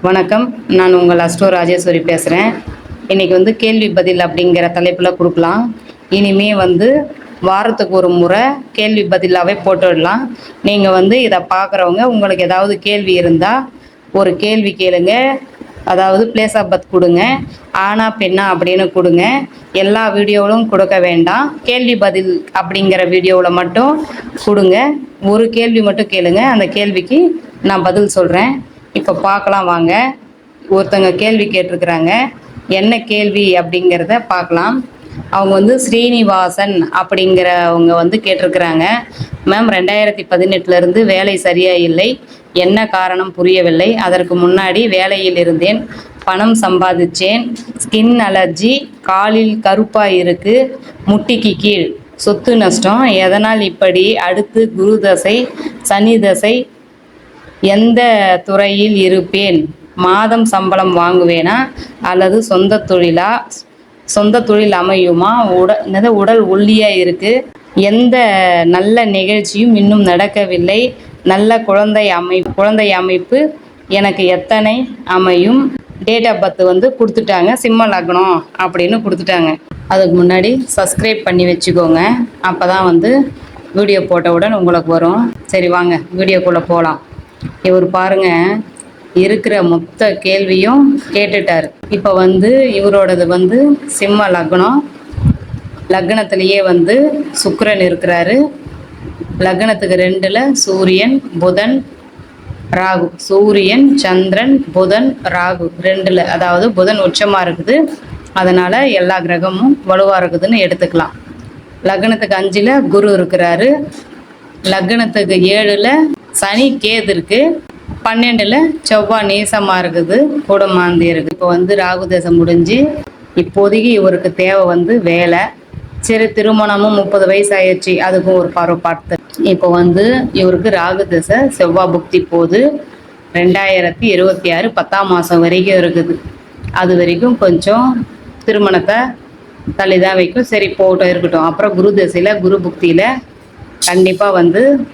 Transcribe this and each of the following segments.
வணக்கம். நான் உங்கள் அஸ்ட்ரோ ராஜேஸ்வரி பேசுகிறேன். இன்றைக்கி கேள்வி பதில் அப்படிங்கிற தலைப்பில் கொடுக்கலாம். இனிமே வாரத்துக்கு ஒரு முறை கேள்வி பதிலாகவே போட்டுடலாம். நீங்கள் இதை பார்க்குறவங்க உங்களுக்கு ஏதாவது கேள்வி இருந்தால் ஒரு கேள்வி கேளுங்க. அதாவது பிளேஸ் ஆஃப் பர்த் கொடுங்க, ஆனா பெண்ணா அப்படின்னு கொடுங்க. எல்லா வீடியோவிலும் கொடுக்க வேண்டாம். கேள்வி பதில் அப்படிங்கிற வீடியோவில் மட்டும் கொடுங்க. ஒரு கேள்வி மட்டும் கேளுங்க, அந்த கேள்விக்கு நான் பதில் சொல்கிறேன். இப்போ பார்க்கலாம் வாங்க. ஒருத்தங்க கேள்வி கேட்டிருக்கிறாங்க. என்ன கேள்வி அப்படிங்கிறத பார்க்கலாம். அவங்க ஸ்ரீனிவாசன் அப்படிங்கிறவங்க கேட்டிருக்கிறாங்க. மேம், 2018 வேலை சரியாக இல்லை, என்ன காரணம் புரியவில்லை. அதற்கு முன்னாடி வேலையில் இருந்தேன், பணம் சம்பாதிச்சேன், ஸ்கின் அலர்ஜி, காலில் கருப்பாக இருக்குது, முட்டிக்கு கீழ் சொத்து நஷ்டம், எதனால் இப்படி. அடுத்து குரு தசை, சனி தசை, எந்த துறையில் இருப்பேன், மாதம் சம்பளம் வாங்குவேனா அல்லது சொந்த தொழிலா, சொந்த தொழில் அமையுமா, உடல் ஒல்லியாக இருக்குது, எந்த நல்ல நிகழ்ச்சியும் இன்னும் நடக்கவில்லை, நல்ல குழந்தை அமைப்பு எனக்கு எத்தனை அமையும். டேட் ஆஃப் பர்த் கொடுத்துட்டாங்க, சிம்ம லக்னம் அப்படின்னு கொடுத்துட்டாங்க. அதுக்கு முன்னாடி சப்ஸ்கிரைப் பண்ணி வச்சுக்கோங்க, அப்போ தான் வீடியோ போட்டவுடன் உங்களுக்கு வரும். சரி வாங்க வீடியோக்குள்ளே போகலாம். இவர் பாருங்க, இருக்கிற மொத்த கேள்வியும் கேட்டுட்டார். இப்போ இவரோடது சிம்ம லக்னம். லக்னத்திலேயே சுக்கிரன் இருக்கிறாரு. லக்னத்துக்கு 2ல் சூரியன், புதன், ராகு. சூரியன், சந்திரன், புதன், ராகு 2ல், அதாவது புதன் உச்சமாக இருக்குது. அதனால் எல்லா கிரகமும் வலுவாக இருக்குதுன்னு எடுத்துக்கலாம். லக்னத்துக்கு 5ல் குரு இருக்கிறாரு. லக்னத்துக்கு 7ல் சனி கேது இருக்கு. 12ல் செவ்வாய் நீசமாக இருக்குது, கூடமாந்தி இருக்குது. இப்போ ராகு தேசம் முடிஞ்சு இப்போதைக்கு இவருக்கு தேவை வேலை. சரி, திருமணமும் 30 வயசு ஆயிடுச்சு, அதுக்கும் ஒரு பார்வை பார்த்து. இப்போ இவருக்கு ராகு தசை செவ்வாய் புக்தி போகுது. 2026 10ஆம் மாதம் வரைக்கும் இருக்குது. அது வரைக்கும் கொஞ்சம் திருமணத்தை தள்ளி தான் வைக்கும். சரி போட்டோ இருக்கட்டும். அப்புறம் குரு தசையில், குரு புக்தியில் கண்டிப்பாக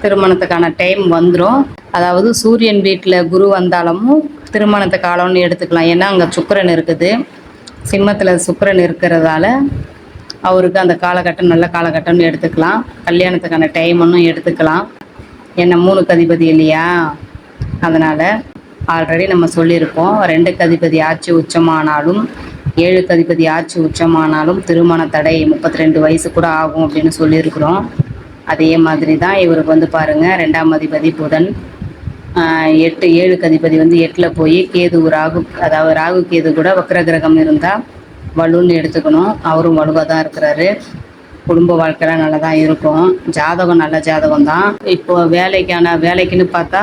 திருமணத்துக்கான டைம் வந்துடும். அதாவது சூரியன் வீட்டில் குரு வந்தாலும் திருமணத்தை காலம்னு எடுத்துக்கலாம். ஏன்னா அங்கே சுக்கிரன் இருக்குது. சிம்மத்தில் சுக்கிரன் இருக்கிறதால அவருக்கு அந்த காலகட்டம் நல்ல காலகட்டம்னு எடுத்துக்கலாம். கல்யாணத்துக்கான டைம் ஒன்றும் எடுத்துக்கலாம். என்ன 3க்கு அதிபதி இல்லையா, அதனால் ஆல்ரெடி நம்ம சொல்லியிருக்கோம். 2க்கு அதிபதி ஆட்சி உச்சமானாலும் 7க்கு அதிபதி ஆட்சி உச்சமானாலும் திருமண தடை 32 வயசு கூட ஆகும் அப்படின்னு சொல்லியிருக்கிறோம். அதே மாதிரி தான் இவருக்கு பாருங்கள், 2ஆம் அதிபதி புதன், 7க்கு அதிபதி 8ல் போய் கேது ராகு, அதாவது ராகு கேது கூட வக்ர கிரகம் இருந்தால் வலுன்னு எடுத்துக்கணும். அவரும் வலுவாக தான் இருக்கிறாரு. குடும்ப வாழ்க்கையெல்லாம் நல்லா தான் இருக்கும். ஜாதகம் நல்ல ஜாதகம் தான். இப்போ வேலைக்குன்னு பார்த்தா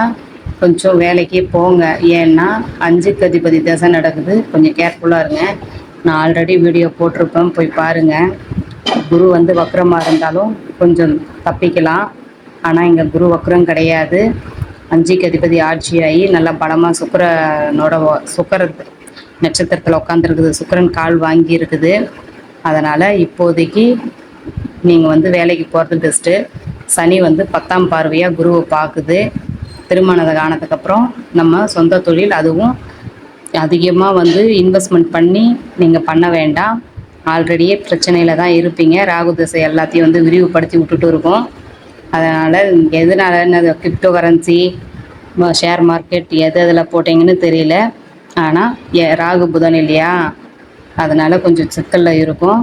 கொஞ்சம் வேலைக்கே போங்க. ஏன்னா 5க்கு அதிபதி தசை நடக்குது, கொஞ்சம் கேர்ஃபுல்லாக இருங்க. நான் ஆல்ரெடி வீடியோ போட்டிருப்பேன், போய் பாருங்கள். குரு வக்ரமாக இருந்தாலும் கொஞ்சம் தப்பிக்கலாம். ஆனால் இங்கே குரு வக்ரம் கிடையாது. 5க்கு அதிபதி ஆட்சியாகி நல்லா பலமாக சுக்கர நட்சத்திரத்தில் உட்காந்துருக்குது. சுக்கிரன் கால் வாங்கி இருக்குது. அதனால் இப்போதைக்கு நீங்கள் வேலைக்கு போகிறது பெஸ்ட்டு. சனி 10ஆம் பார்வையாக குருவை பார்க்குது. திருமணத்தை ஆனதுக்கப்புறம் நம்ம சொந்த தொழில், அதுவும் அதிகமாக இன்வெஸ்ட்மெண்ட் பண்ணி நீங்கள் பண்ண வேண்டாம். ஆல்ரெடியே பிரச்சனையில் தான் இருப்பீங்க. ராகு தசை எல்லாத்தையும் விரிவுபடுத்தி விட்டுட்டு இருக்கோம். அதனால் எதனால கிரிப்டோ கரன்சி, ஷேர் மார்க்கெட் எது அதில் போட்டிங்கன்னு தெரியல. ஆனால் ராகு புதன் இல்லையா, அதனால் கொஞ்சம் சிக்கலில் இருக்கும்.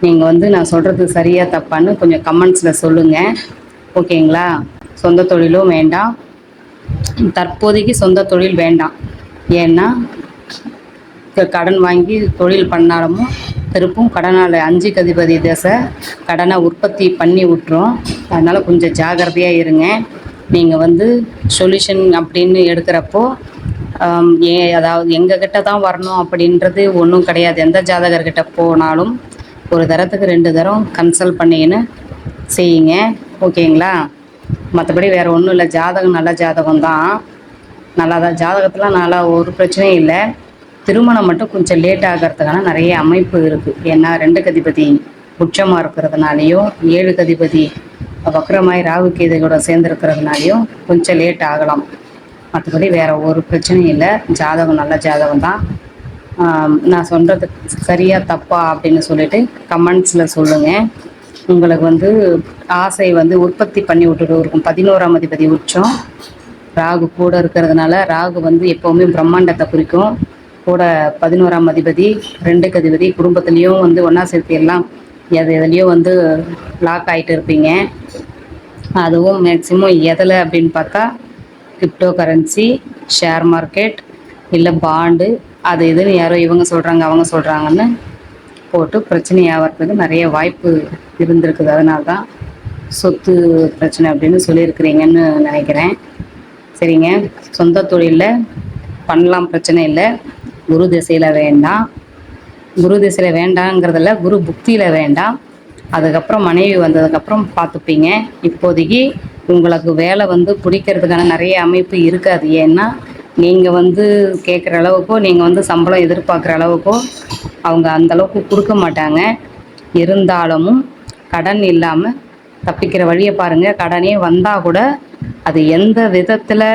நீங்கள் நான் சொல்கிறது சரியாக தப்பான்னு கொஞ்சம் கமெண்ட்ஸில் சொல்லுங்கள், ஓகேங்களா. சொந்த தொழிலும் வேண்டாம், தற்போதைக்கு சொந்த தொழில் வேண்டாம். ஏன்னா கடன் வாங்கி தொழில் பண்ணாலும் திருப்பும் கடனால் 5க்கு அதிபதி தசை கடனை உற்பத்தி பண்ணி விட்டுரும். அதனால் கொஞ்சம் ஜாகிரதையாக இருங்க. நீங்கள் சொல்யூஷன் அப்படின்னு எடுக்கிறப்போ அதாவது எங்ககிட்ட தான் வரணும் அப்படின்றது ஒன்றும் கிடையாது. எந்த ஜாதகர்கிட்ட போனாலும் ஒரு தரத்துக்கு 2 தரம் கன்சல்ட் பண்ணிங்கன்னு செய்யுங்க, ஓகேங்களா. மற்றபடி வேறு ஒன்றும் இல்லை. ஜாதகம் நல்ல ஜாதகம் தான், நல்லா தான். ஜாதகத்தில் நல்லா ஒரு பிரச்சனையும் இல்லை. திருமணம் மட்டும் கொஞ்சம் லேட் ஆகிறதுக்கான நிறைய அமைப்பு இருக்குது. ஏன்னா 2க்கு அதிபதி உச்சமாக இருக்கிறதுனாலையும் 7க்கு அதிபதி வக்ரமாய் ராகு கேது கூட சேர்ந்துருக்கிறதுனாலையும் கொஞ்சம் லேட் ஆகலாம். மற்றபடி வேறு ஒரு பிரச்சனையும் இல்லை. ஜாதகம் நல்ல ஜாதகம் தான். நான் சொல்கிறது சரியா தப்பா அப்படின்னு சொல்லிட்டு கமெண்ட்ஸில் சொல்லுங்கள். உங்களுக்கு வந்து ஆசை வந்து உற்பத்தி பண்ணி விட்டுட்டு இருக்கும். 11ஆம் அதிபதி உச்சம், ராகு கூட இருக்கிறதுனால, ராகு வந்து எப்போவுமே பிரம்மாண்டத்தை குறிக்கும். கூட 11ஆம் அதிபதி, 2க்கு அதிபதி, குடும்பத்துலேயும் வந்து ஒன்றா சேர்த்து எல்லாம் எதுலேயோ வந்து லாக் ஆகிட்டு இருப்பீங்க. அதுவும் மேக்சிமம் எதில் அப்படின்னு பார்த்தா கிரிப்டோ கரன்சி, ஷேர் மார்க்கெட், இல்லை பாண்டு, அது இதுன்னு யாரோ இவங்க சொல்கிறாங்க அவங்க சொல்கிறாங்கன்னு போட்டு பிரச்சனை ஆகிறதுக்கு நிறைய வாய்ப்பு இருந்திருக்குது. அதனால தான் சொத்து பிரச்சனை அப்படின்னு சொல்லியிருக்கிறீங்கன்னு நினைக்கிறேன். சரிங்க, சொந்த தொழிலில் பண்ணலாம், பிரச்சனை இல்லை. குரு திசையில் வேண்டாம். குரு திசையில் வேண்டாங்கிறதில்ல, குரு புக்தியில் வேண்டாம். அதுக்கப்புறம் மனைவி வந்ததுக்கப்புறம் பார்த்துப்பீங்க. இப்போதைக்கு உங்களுக்கு வேலை வந்து பிடிக்கிறதுக்கான நிறைய அமைப்பு இருக்காது. ஏன்னா நீங்கள் வந்து கேட்குற அளவுக்கோ, நீங்கள் வந்து சம்பளம் எதிர்பார்க்குற அளவுக்கோ அவங்க அந்தளவுக்கு கொடுக்க மாட்டாங்க. இருந்தாலும் கடன் இல்லாமல் தப்பிக்கிற வழியை பாருங்கள். கடனே வந்தால் கூட அது எந்த விதத்தில்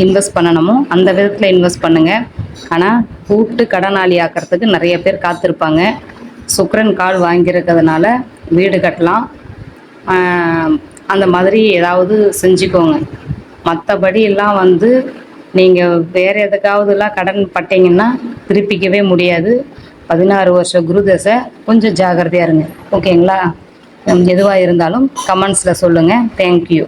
இன்வெஸ்ட் பண்ணணுமோ அந்த விதத்தில் இன்வெஸ்ட் பண்ணுங்கள். ஆனால் கூப்பிட்டு கடனாளி ஆக்கிறதுக்கு நிறைய பேர் காத்திருப்பாங்க. சுக்கிரன் கால் வாங்கியிருக்கிறதுனால வீடு கட்டலாம், அந்த மாதிரி ஏதாவது செஞ்சுக்கோங்க. மற்றபடி எல்லாம் வந்து நீங்கள் வேறு எதுக்காவதுலாம் கடன் பட்டீங்கன்னா திருப்பிக்கவே முடியாது. 16 வருஷம் குரு தசை, கொஞ்சம் ஜாகிரதையாக இருங்க. ஓகேங்களா? எதுவாக இருந்தாலும் கமெண்ட்ஸில் சொல்லுங்கள். தேங்க்யூ.